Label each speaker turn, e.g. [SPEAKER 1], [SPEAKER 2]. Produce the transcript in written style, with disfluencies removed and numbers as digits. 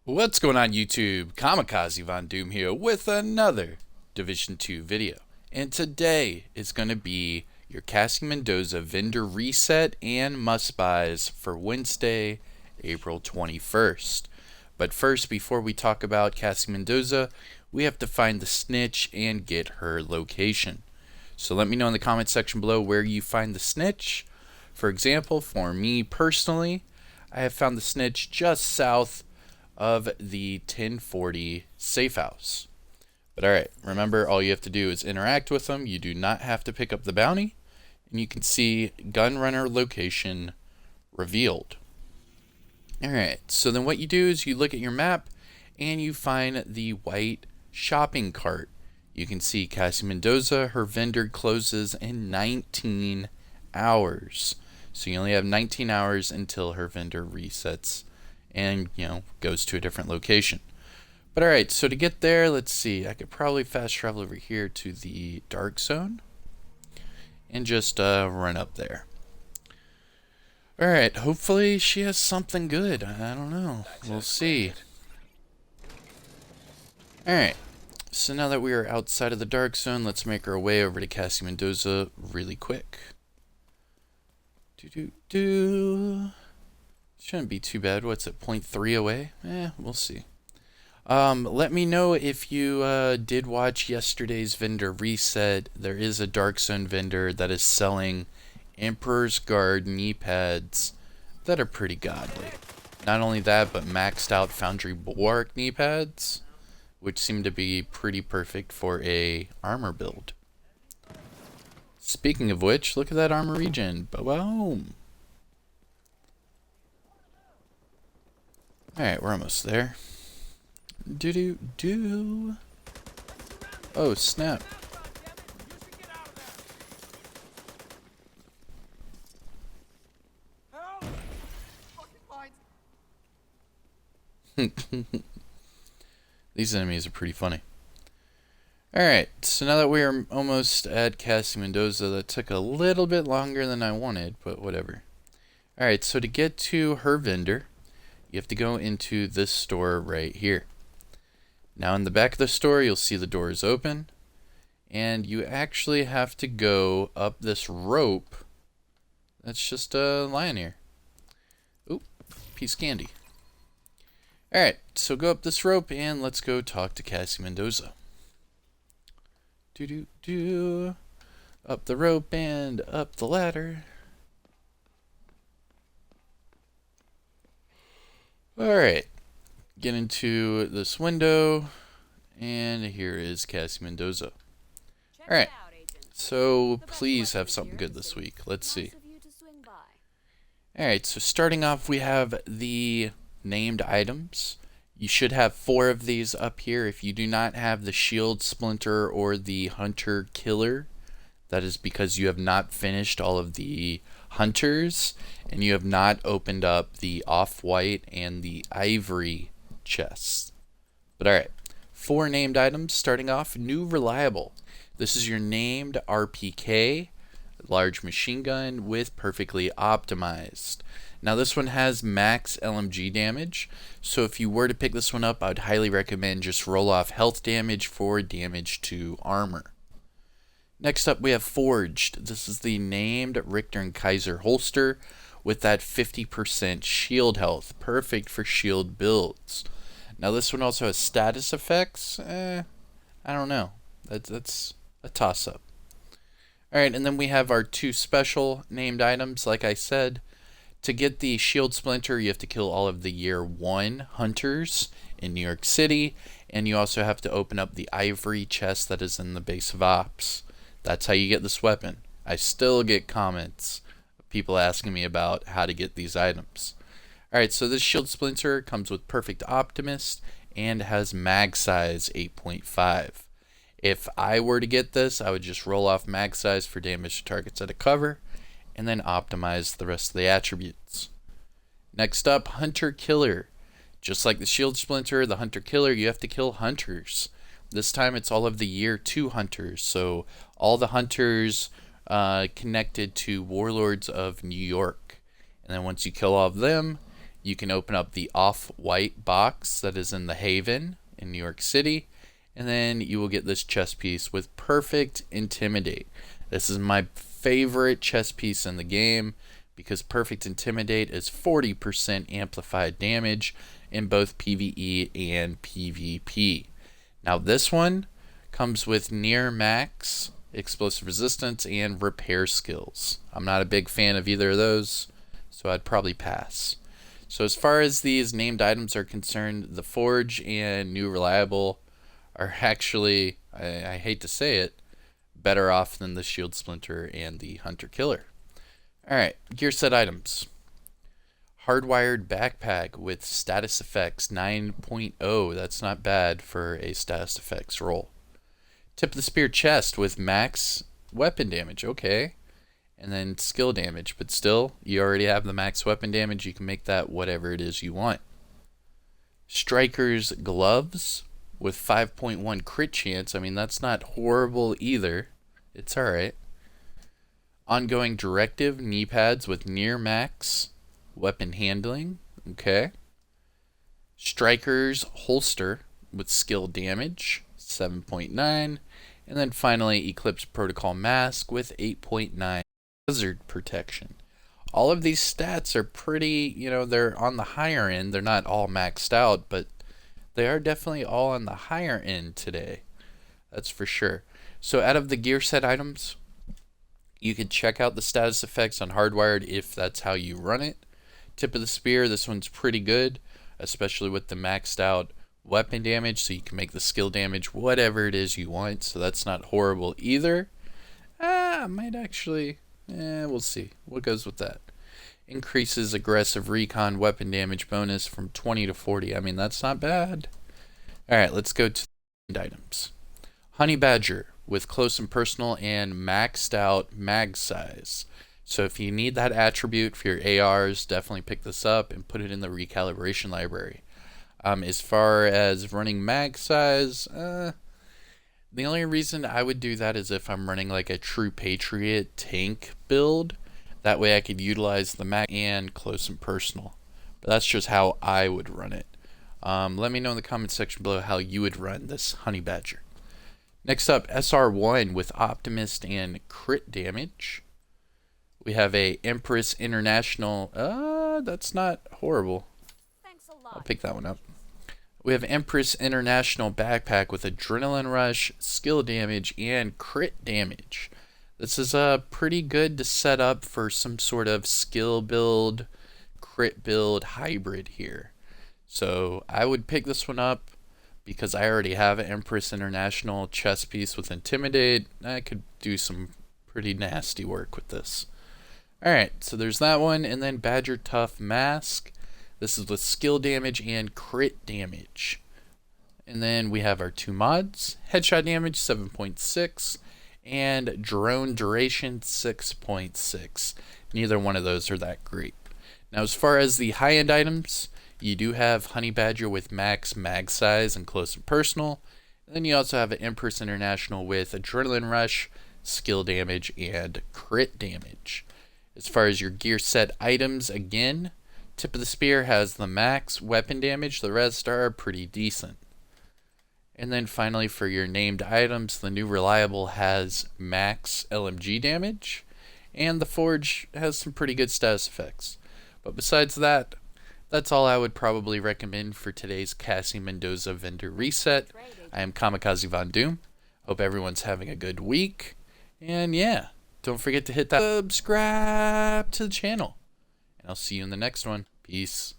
[SPEAKER 1] What's going on YouTube? Kamikazevondoom here with another Division 2 video. And today is going to be your Cassie Mendoza vendor reset and must buys for Wednesday, April 21st. But first, before we talk about Cassie Mendoza, we have to find the Snitch and get her location. So let me know in the comment section below where you find the Snitch. For example, for me personally, I have found the Snitch just south of the 1040 safe house. But alright, remember, all you have to do is interact with them. You do not have to pick up the bounty. And you can see gunrunner location revealed. Alright, so then what you do is you look at your map and you find the white shopping cart. You can see Cassie Mendoza, her vendor closes in 19 hours. So you only have 19 hours until her vendor resets and, goes to a different location. But alright, so to get there, let's see, I could probably fast travel over here to the dark zone and just run up there. Alright, hopefully she has something good. I don't know. We'll see. Alright, so now that we are outside of the dark zone, let's make our way over to Cassie Mendoza really quick. Shouldn't be too bad. What's it, 0.3 away? We'll see. Let me know if you did watch yesterday's vendor reset. There is a Dark Zone vendor that is selling Emperor's Guard knee pads that are pretty godly. Not only that, but maxed out Foundry Bulwark knee pads, which seem to be pretty perfect for a armor build. Speaking of which, look at that armor regen. Boom. Alright, we're almost there. Oh, snap. These enemies are pretty funny. Alright, so now that we are almost at Cassie Mendoza, that took a little bit longer than I wanted, but whatever. Alright, so to get to her vendor, you have to go into this store right here. Now in the back of the store, you'll see the door is open, and you actually have to go up this rope that's just lying here. Oop, piece of candy. Alright, so go up this rope and let's go talk to Cassie Mendoza. Up the rope and up the ladder. Alright, get into this window, and here is Cassie Mendoza. Alright, so please have something good this week. Let's see. Alright, so starting off, we have the named items. You should have 4 of these up here. If you do not have the Shield Splinter or the Hunter Killer, that is because you have not finished all of the hunters and you have not opened up the off-white and the ivory chests. But alright, 4 named items. Starting off, new reliable. This is your named RPK, large machine gun with perfectly optimized. Now this one has max LMG damage, so if you were to pick this one up, I would highly recommend just roll off health damage for damage to armor. Next up, we have Forged. This is the named Richter and Kaiser holster with that 50% shield health. Perfect for shield builds. Now this one also has status effects. I don't know. That's a toss-up. Alright, and then we have our 2 special named items. Like I said, to get the Shield Splinter, you have to kill all of the Year 1 hunters in New York City, and you also have to open up the ivory chest that is in the base of ops. That's how you get this weapon. I still get comments of people asking me about how to get these items. Alright, so this Shield Splinter comes with Perfect Optimist and has mag size 8.5. If I were to get this, I would just roll off mag size for damage to targets at a cover, and then optimize the rest of the attributes. Next up, Hunter Killer. Just like the Shield Splinter, the Hunter Killer, you have to kill hunters. This time it's all of the Year 2 hunters, so all the hunters connected to Warlords of New York. And then once you kill all of them, you can open up the off-white box that is in the Haven in New York City, and then you will get this chess piece with Perfect Intimidate. This is my favorite chess piece in the game because Perfect Intimidate is 40% amplified damage in both PvE and PvP. Now this one comes with near max explosive resistance and repair skills. I'm not a big fan of either of those, so I'd probably pass. So as far as these named items are concerned, the Forge and New Reliable are actually, I hate to say it, better off than the Shield Splinter and the Hunter Killer. Alright, gear set items. Hardwired backpack with status effects 9.0. That's not bad for a status effects roll. Tip of the Spear chest with max weapon damage. Okay. And then skill damage, but still, you already have the max weapon damage. You can make that whatever it is you want. Striker's gloves with 5.1 crit chance. I mean, that's not horrible either. It's alright. Ongoing directive knee pads with near max weapon handling. Okay. Striker's holster with skill damage 7.9. And then finally, Eclipse Protocol mask with 8.9 hazard protection. All of these stats are pretty, they're on the higher end. They're not all maxed out, but they are definitely all on the higher end today. That's for sure. So out of the gear set items, you can check out the status effects on Hardwired if that's how you run it. Tip of the Spear, this one's pretty good, especially with the maxed out weapon damage, so you can make the skill damage whatever it is you want, so that's not horrible either. I might actually, we'll see what goes with that. Increases aggressive recon weapon damage bonus from 20 to 40. I mean, that's not bad. Alright, let's go to the items. Honey Badger with close and personal and maxed out mag size. So if you need that attribute for your ARs, definitely pick this up and put it in the recalibration library. As far as running mag size, the only reason I would do that is if I'm running like a true Patriot tank build. That way I could utilize the mag and close and personal. But that's just how I would run it. Let me know in the comment section below how you would run this Honey Badger. Next up, SR1 with Optimist and Crit Damage. We have a Empress International. That's not horrible.
[SPEAKER 2] Thanks a lot.
[SPEAKER 1] I'll pick that one up. We have Empress International Backpack with Adrenaline Rush, Skill Damage, and Crit Damage. This is pretty good to set up for some sort of skill build, crit build hybrid here. So I would pick this one up because I already have an Empress International chess piece with Intimidate. I could do some pretty nasty work with this. Alright, so there's that one, and then Badger Tough Mask. This is with skill damage and crit damage. And then we have our two mods. Headshot damage 7.6 and drone duration 6.6. Neither one of those are that great. Now as far as the high-end items, you do have Honey Badger with max mag size and close and personal. And then you also have an Empress International with Adrenaline Rush, skill damage, and crit damage. As far as your gear set items, again, Tip of the Spear has the max weapon damage. The rest are pretty decent. And then finally for your named items, the New Reliable has max LMG damage. And the Forge has some pretty good status effects. But besides that, that's all I would probably recommend for today's Cassie Mendoza vendor reset. I am Kamikazevondoom. Hope everyone's having a good week. And yeah, don't forget to hit that subscribe to the channel. And I'll see you in the next one. Peace.